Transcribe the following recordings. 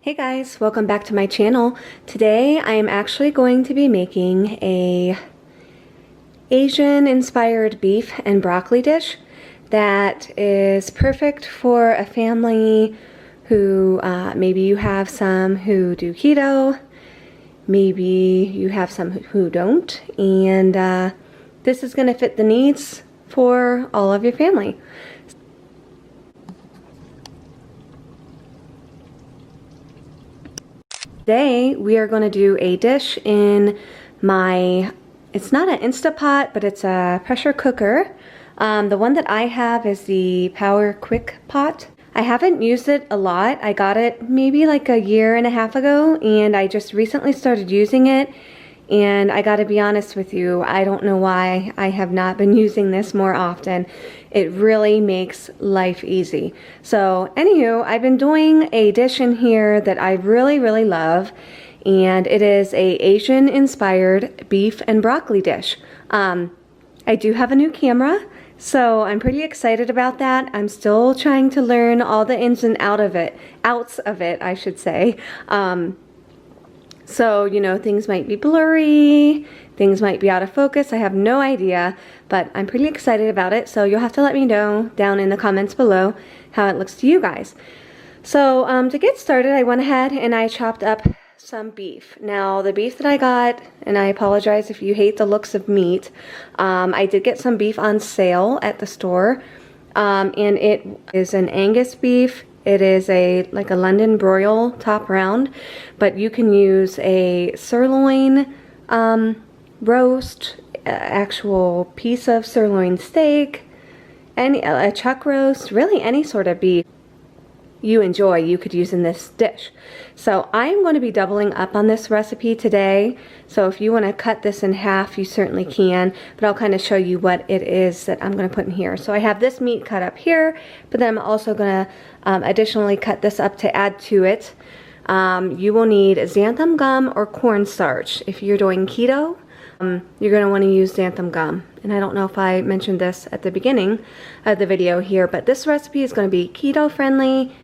Hey guys, welcome back to my channel. Today I am actually going to be making a Asian inspired beef and broccoli dish that is perfect for a family who maybe you have some who do keto, maybe you have some who don't, and this is going to fit the needs for all of your family. Today we are going to do a dish in my, it's not an Instapot, but it's a pressure cooker. The one that I have is the Power Quick Pot. I haven't used it a lot. I got it maybe like a year and a half ago, and I just recently started using it. And I gotta be honest with you, I don't know why I have not been using this more often. It really makes life easy. So anywho, I've been doing a dish in here that I really love, and it is a Asian inspired beef and broccoli dish. I do have a new camera, so I'm pretty excited about that. I'm still trying to learn all the ins and outs of it, I should say. So, you know, things might be blurry, things might be out of focus, I have no idea, but I'm pretty excited about it, so you'll have to let me know down in the comments below how it looks to you guys. So, to get started, I went ahead and I chopped up some beef. Now, the beef that I got, and I apologize if you hate the looks of meat, I did get some beef on sale at the store, and it is an Angus beef. It is like a London broil top round, but you can use a sirloin roast, actual piece of sirloin steak, a chuck roast, really any sort of beef you enjoy, you could use in this dish. So I'm going to be doubling up on this recipe today. So if you want to cut this in half, you certainly can, but I'll kind of show you what it is that I'm going to put in here. So I have this meat cut up here, but then I'm also going to additionally cut this up to add to it. You will need xanthan gum or cornstarch. If you're doing keto, you're going to want to use xanthan gum. And I don't know if I mentioned this at the beginning of the video here, but this recipe is going to be keto friendly,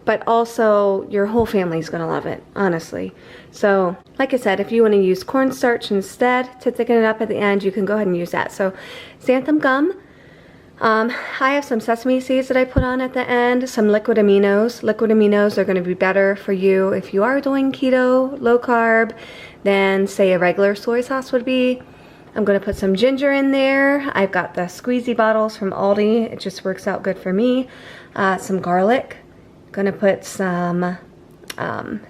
but also your whole family is going to love it, honestly. So, like I said, if you want to use cornstarch instead to thicken it up at the end, you can go ahead and use that. So, xanthan gum. I have some sesame seeds that I put on at the end, some liquid aminos. Liquid aminos are going to be better for you if you are doing keto, low carb, than say a regular soy sauce would be. I'm going to put some ginger in there. I've got the squeezy bottles from Aldi. It just works out good for me. Some garlic. Going to put some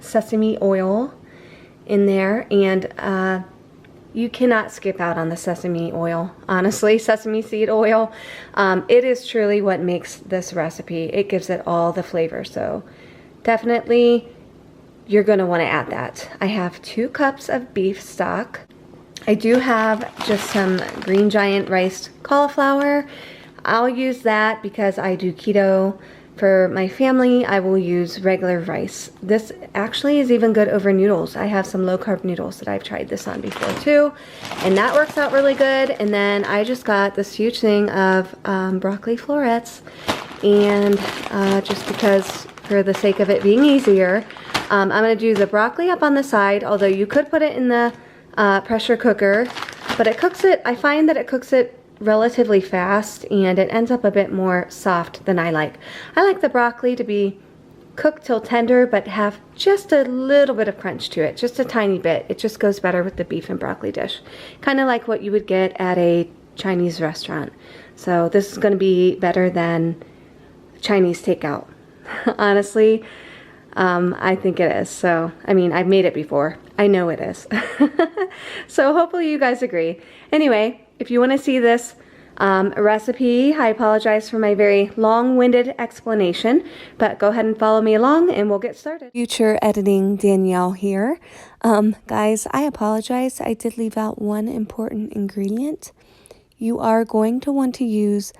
sesame oil in there, and you cannot skip out on the sesame oil. Honestly, sesame seed oil, it is truly what makes this recipe. It gives it all the flavor, so definitely you're going to want to add that. I have 2 cups of beef stock. I do have just some green giant riced cauliflower. I'll use that because I do keto. For my family, I will use regular rice. This actually is even good over noodles. I have some low-carb noodles that I've tried this on before too, and that works out really good. And then I just got this huge thing of broccoli florets, and just because, for the sake of it being easier, I'm going to do the broccoli up on the side, although you could put it in the pressure cooker, but it cooks it, I find that it cooks it relatively fast, and it ends up a bit more soft than I like. I like the broccoli to be cooked till tender, but have just a little bit of crunch to it, just a tiny bit. It just goes better with the beef and broccoli dish. Kind of like what you would get at a Chinese restaurant. So this is going to be better than Chinese takeout. Honestly, I think it is. So, I mean, I've made it before. I know it is. So hopefully you guys agree. Anyway, if you want to see this recipe, I apologize for my very long-winded explanation, but go ahead and follow me along and we'll get started. Future editing Danielle here. Guys, I apologize. I did leave out one important ingredient. You are going to want to use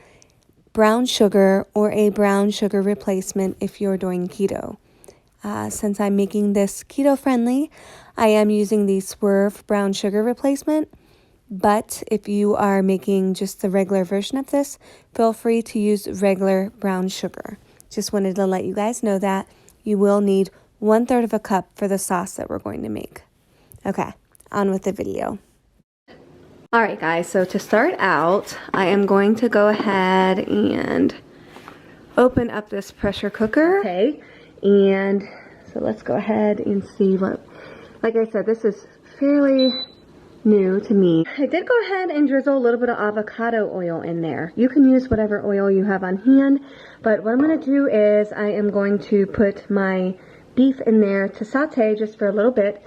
brown sugar or a brown sugar replacement if you're doing keto. Since I'm making this keto friendly, I am using the Swerve brown sugar replacement. But if you are making just the regular version of this, feel free to use regular brown sugar. Just wanted to let you guys know that you will need 1/3 of a cup for the sauce that we're going to make. Okay, on with the video. All right, guys, so to start out, I am going to go ahead and open up this pressure cooker. Okay, and so let's go ahead and see what, like I said, this is fairly new to me. I did go ahead and drizzle a little bit of avocado oil in there. You can use whatever oil you have on hand, but what I'm going to do is I am going to put my beef in there to saute just for a little bit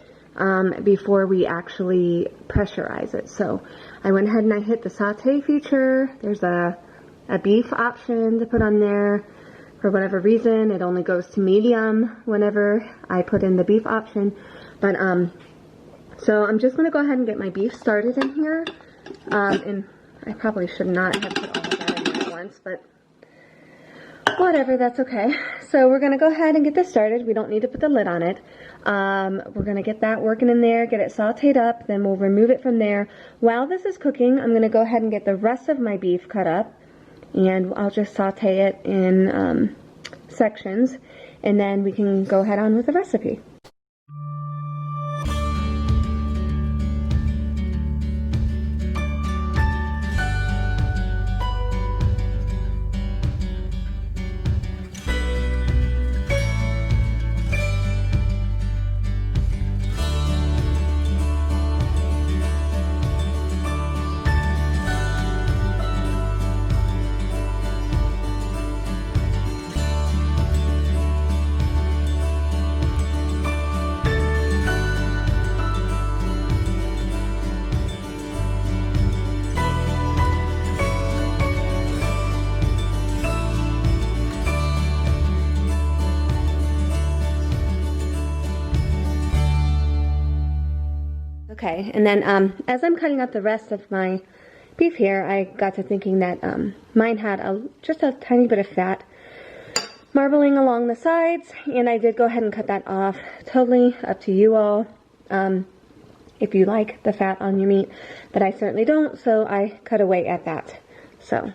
before we actually pressurize it. So I went ahead and I hit the saute feature. There's a beef option to put on there. For whatever reason, it only goes to medium whenever I put in the beef option. But so I'm just going to go ahead and get my beef started in here. And I probably should not have put all of that in there at once, but whatever, that's okay. So we're going to go ahead and get this started. We don't need to put the lid on it. We're going to get that working in there, get it sauteed up, then we'll remove it from there. While this is cooking, I'm going to go ahead and get the rest of my beef cut up, and I'll just saute it in sections, and then we can go ahead on with the recipe. Okay, and then as I'm cutting up the rest of my beef here, I got to thinking that mine had just a tiny bit of fat marbling along the sides, and I did go ahead and cut that off. Totally up to you all if you like the fat on your meat, but I certainly don't, so I cut away at that. So,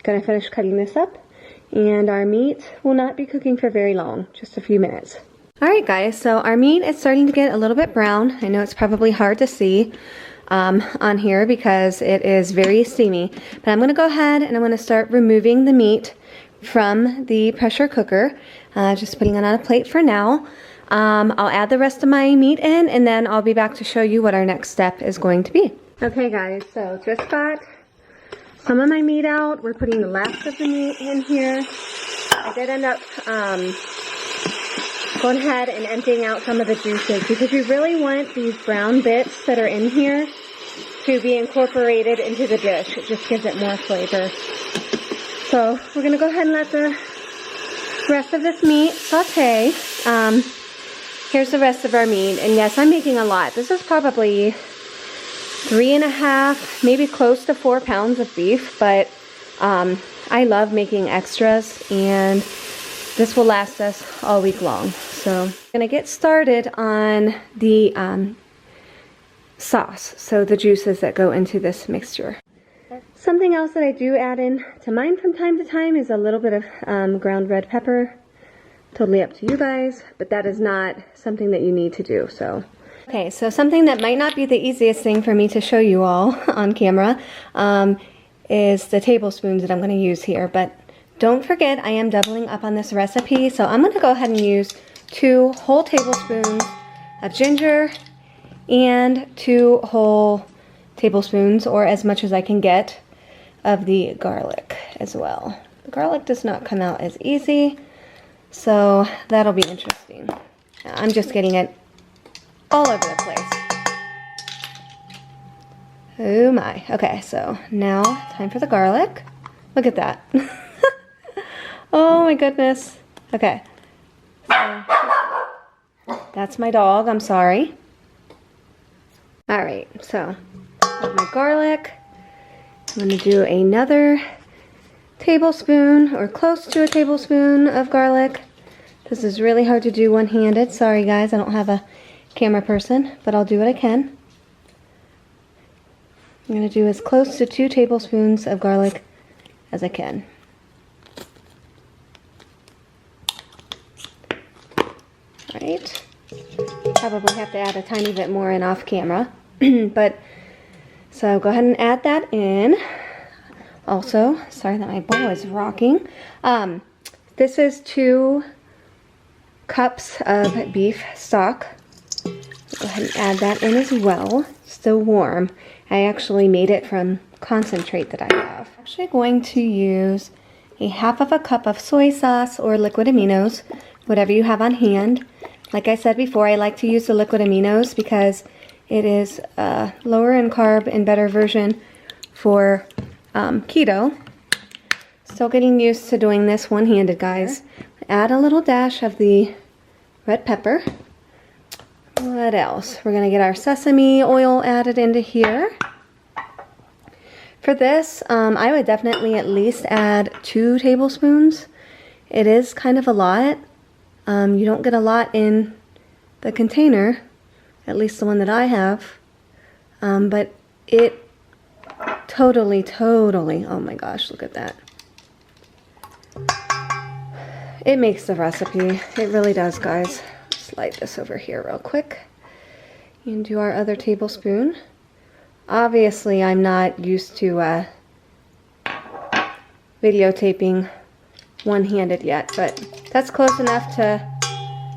gonna finish cutting this up, and our meat will not be cooking for very long, just a few minutes. Alright guys, so our meat is starting to get a little bit brown. I know it's probably hard to see on here because it is very steamy, but I'm going to go ahead and I'm going to start removing the meat from the pressure cooker, just putting it on a plate for now. I'll add the rest of my meat in, and then I'll be back to show you what our next step is going to be. Okay guys, so just got some of my meat out. We're putting the last of the meat in here. I did end up going ahead and emptying out some of the juices because we really want these brown bits that are in here to be incorporated into the dish. It just gives it more flavor. So we're going to go ahead and let the rest of this meat saute. Here's the rest of our meat, and yes, I'm making a lot. This is probably 3.5, maybe close to 4 pounds of beef, but I love making extras, and this will last us all week long. So I'm gonna get started on the sauce, so the juices that go into this mixture. Something else that I do add in to mine from time to time is a little bit of ground red pepper. Totally up to you guys, but that is not something that you need to do. So okay, so something that might not be the easiest thing for me to show you all on camera is the tablespoons that I'm going to use here, but don't forget, I am doubling up on this recipe, so I'm going to go ahead and use 2 whole tablespoons of ginger and 2 whole tablespoons, or as much as I can get, of the garlic as well. The garlic does not come out as easy, so that'll be interesting. I'm just getting it all over the place. Oh my. Okay, so now time for the garlic. Look at that. Oh my goodness. Okay. So, that's my dog, I'm sorry. Alright, so with my garlic, I'm going to do another tablespoon or close to a tablespoon of garlic. This is really hard to do one-handed. Sorry guys, I don't have a camera person, but I'll do what I can. I'm going to do as close to 2 tablespoons of garlic as I can. Alright, right. Probably have to add a tiny bit more in off camera. But, so go ahead and add that in. Also, sorry that my bowl is rocking. This is 2 cups of beef stock. Go ahead and add that in as well. Still warm. I actually made it from concentrate that I have. I'm actually going to use a 1/2 cup of soy sauce or liquid aminos, whatever you have on hand. Like I said before, I like to use the liquid aminos because it is a lower in carb and better version for keto. Still getting used to doing this one-handed, guys. Add a little dash of the red pepper. What else? We're gonna get our sesame oil added into here. For this, I would definitely at least add 2 tablespoons. It is kind of a lot. You don't get a lot in the container, at least the one that I have. But it totally, oh my gosh, look at that. It makes the recipe. It really does, guys. Slide this over here real quick and do our other tablespoon. Obviously, I'm not used to videotaping one-handed yet, but that's close enough to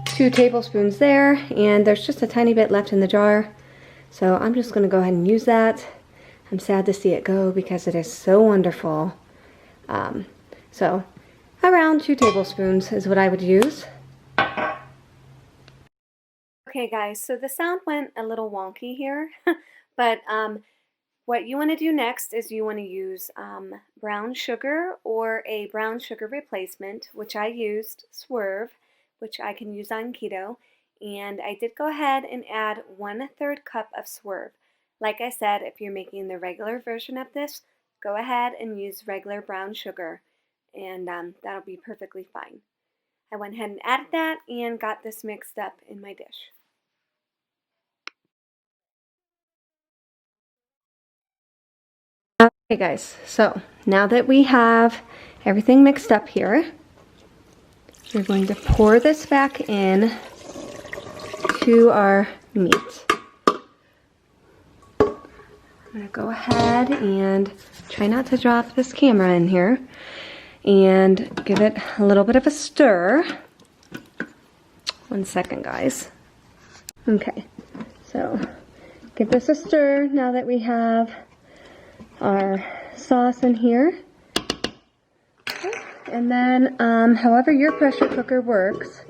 2 tablespoons there, and there's just a tiny bit left in the jar, so I'm just going to go ahead and use that. I'm sad to see it go because it is so wonderful. So around 2 tablespoons is what I would use. Okay guys, so the sound went a little wonky here, but what you want to do next is you want to use brown sugar or a brown sugar replacement, which I used Swerve, which I can use on keto, and I did go ahead and add 1/3 cup of Swerve. Like I said, if you're making the regular version of this, go ahead and use regular brown sugar, and that'll be perfectly fine. I went ahead and added that and got this mixed up in my dish. Okay guys, so now that we have everything mixed up here, we're going to pour this back in to our meat. I'm going to go ahead and try not to drop this camera in here and give it a little bit of a stir. 1 second, guys. Okay, so give this a stir now that we have our sauce in here. Okay. And then, however your pressure cooker works,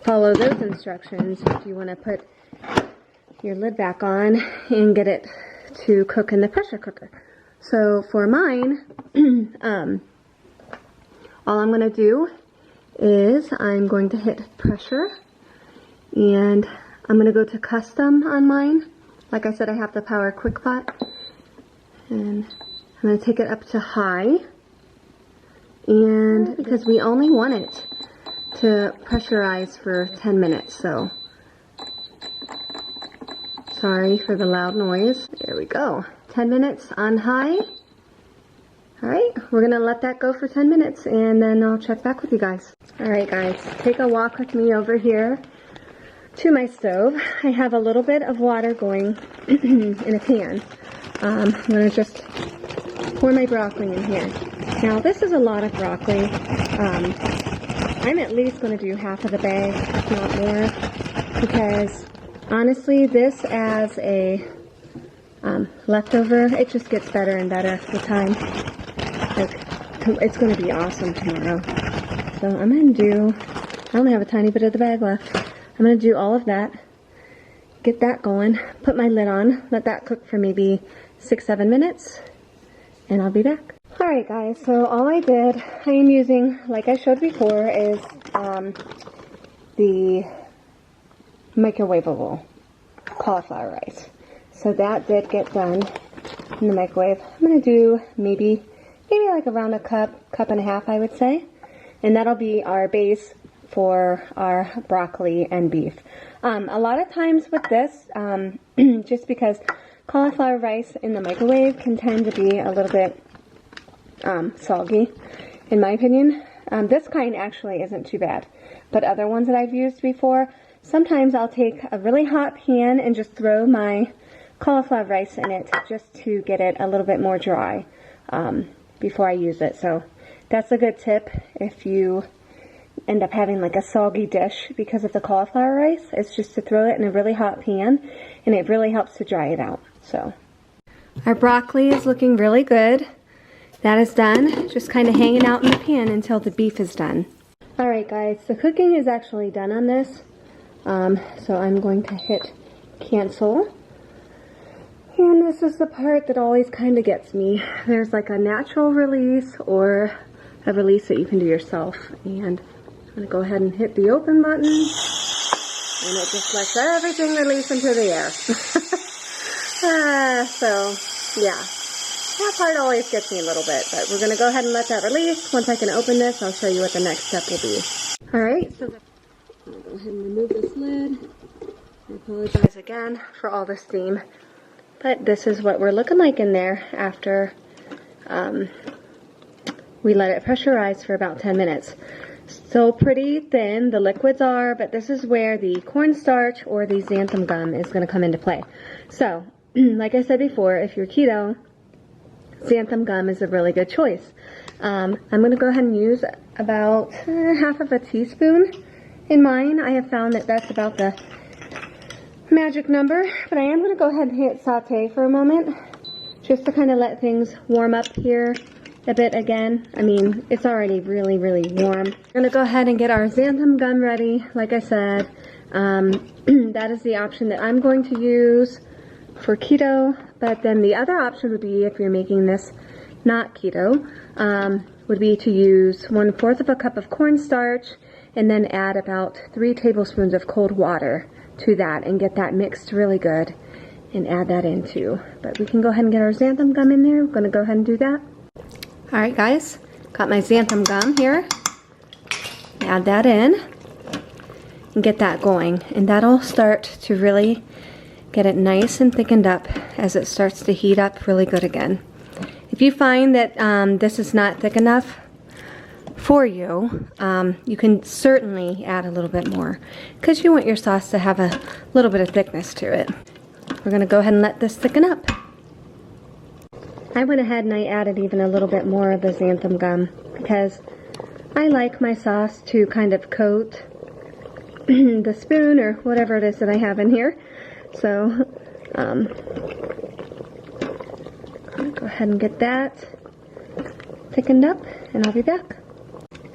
follow those instructions if you want to put your lid back on and get it to cook in the pressure cooker. So for mine, all I'm going to do is I'm going to hit pressure, and I'm going to go to custom on mine. Like I said, I have the power quick pot, and I'm going to take it up to high, and because we only want it to pressurize for 10 minutes, so sorry for the loud noise. There we go. 10 minutes on high. Alright, we're going to let that go for 10 minutes and then I'll check back with you guys. Alright guys, take a walk with me over here to my stove. I have a little bit of water going in a pan. I'm going to just pour my broccoli in here. Now this is a lot of broccoli. I'm at least going to do half of the bag, if not more, because honestly this as a leftover, it just gets better and better with time. Like, it's going to be awesome tomorrow. So I'm going to do, I only have a tiny bit of the bag left. I'm going to do all of that, get that going, put my lid on, let that cook for maybe 6-7 minutes, and I'll be back. Alright guys, so all I did, I am using, like I showed before, is the microwavable cauliflower rice. So that did get done in the microwave. I'm going to do maybe like around a cup and a half, I would say. And that'll be our base for our broccoli and beef. A lot of times with this, just because cauliflower rice in the microwave can tend to be a little bit soggy, in my opinion. This kind actually isn't too bad, but other ones that I've used before, sometimes I'll take a really hot pan and just throw my cauliflower rice in it just to get it a little bit more dry before I use it. So that's a good tip if you end up having like a soggy dish because of the cauliflower rice. It's just to throw it in a really hot pan, and it really helps to dry it out. So our broccoli is looking really good. That is done, just kind of hanging out in the pan until the beef is done. Alright guys, the cooking is actually done on this. So I'm going to hit cancel. And this is the part that always kind of gets me. There's like a natural release or a release that you can do yourself. And I'm going to go ahead and hit the open button. And it just lets everything release into the air. So, yeah. That part always gets me a little bit, but we're going to go ahead and let that release. Once I can open this, I'll show you what the next step will be. Alright, so I'm going to go ahead and remove this lid. I apologize again for all the steam. But this is what we're looking like in there after we let it pressurize for about 10 minutes. Still pretty thin, the liquids are, but this is where the cornstarch or the xanthan gum is going to come into play. So, like I said before, if you're keto, xanthan gum is a really good choice. I'm going to go ahead and use about half of a teaspoon in mine. I have found that that's about the magic number, but I am going to go ahead and hit sauté for a moment just to kind of let things warm up here a bit again. I mean, it's already really, really warm. We're going to go ahead and get our xanthan gum ready. Like I said, that is the option that I'm going to use for keto, but then the other option would be, if you're making this not keto, would be to use 1/4 of a cup of cornstarch and then add about 3 tablespoons of cold water to that and get that mixed really good and add that in too. But we can go ahead and get our xanthan gum in there. We're going to go ahead and do that. Alright guys, got my xanthan gum here. Add that in and get that going, and that'll start to really get it nice and thickened up as it starts to heat up really good again. If you find that this is not thick enough for you, you can certainly add a little bit more because you want your sauce to have a little bit of thickness to it. We're going to go ahead and let this thicken up. I went ahead and I added even a little bit more of the xanthan gum because I like my sauce to kind of coat the spoon or whatever it is that I have in here. So, I'm going to go ahead and get that thickened up, and I'll be back.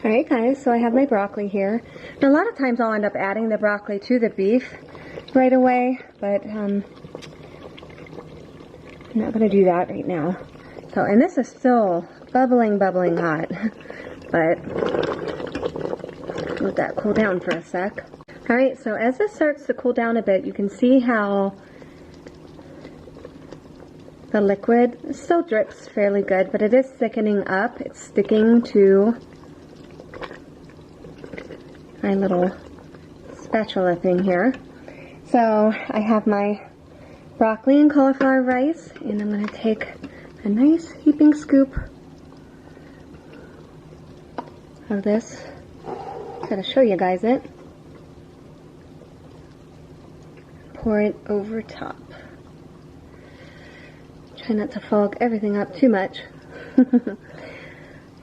Alright guys, so I have my broccoli here. And a lot of times I'll end up adding the broccoli to the beef right away, but I'm not going to do that right now. So, and this is still bubbling hot, but let that cool down for a sec. Alright, so as this starts to cool down a bit, you can see how the liquid still drips fairly good, but it is thickening up. It's sticking to my little spatula thing here. So I have my broccoli and cauliflower rice, and I'm going to take a nice heaping scoop of this. Gotta show you guys it. Pour it over top. Try not to fog everything up too much.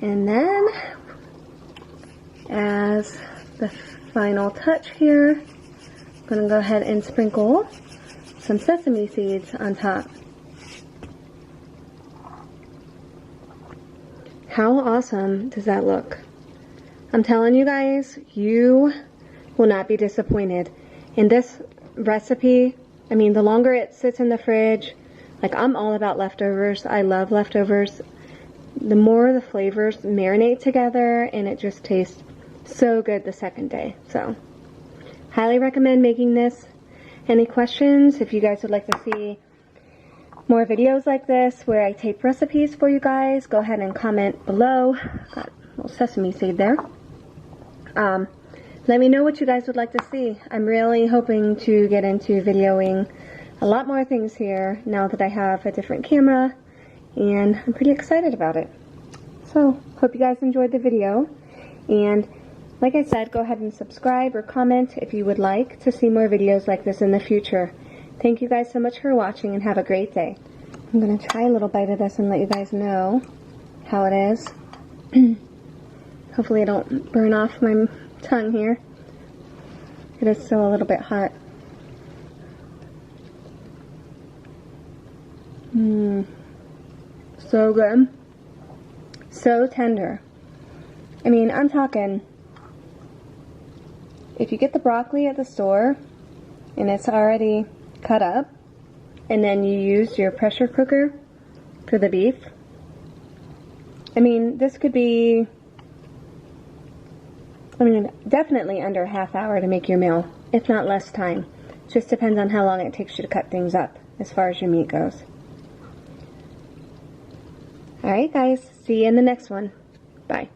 And then, as the final touch here, I'm going to go ahead and sprinkle some sesame seeds on top. How awesome does that look? I'm telling you guys, you will not be disappointed. In this recipe, I mean, the longer it sits in the fridge, like I'm all about leftovers. I love leftovers. The more the flavors marinate together, and it just tastes so good the second day. So, highly recommend making this. Any questions? If you guys would like to see more videos like this where I tape recipes for you guys, go ahead and comment below. Got a little sesame seed there. Let me know what you guys would like to see. I'm really hoping to get into videoing a lot more things here now that I have a different camera, and I'm pretty excited about it. So, hope you guys enjoyed the video, And like I said, go ahead and subscribe or comment if you would like to see more videos like this in the future. Thank you guys so much for watching and have a great day. I'm going to try a little bite of this and let you guys know how it is. Hopefully I don't burn off my tongue here. It is still a little bit hot. So good. So tender. I mean, I'm talking, if you get the broccoli at the store and it's already cut up, and then you use your pressure cooker for the beef, I mean, this could be, definitely under a half hour to make your meal, if not less time. Just depends on how long it takes you to cut things up as far as your meat goes. Alright guys, see you in the next one. Bye.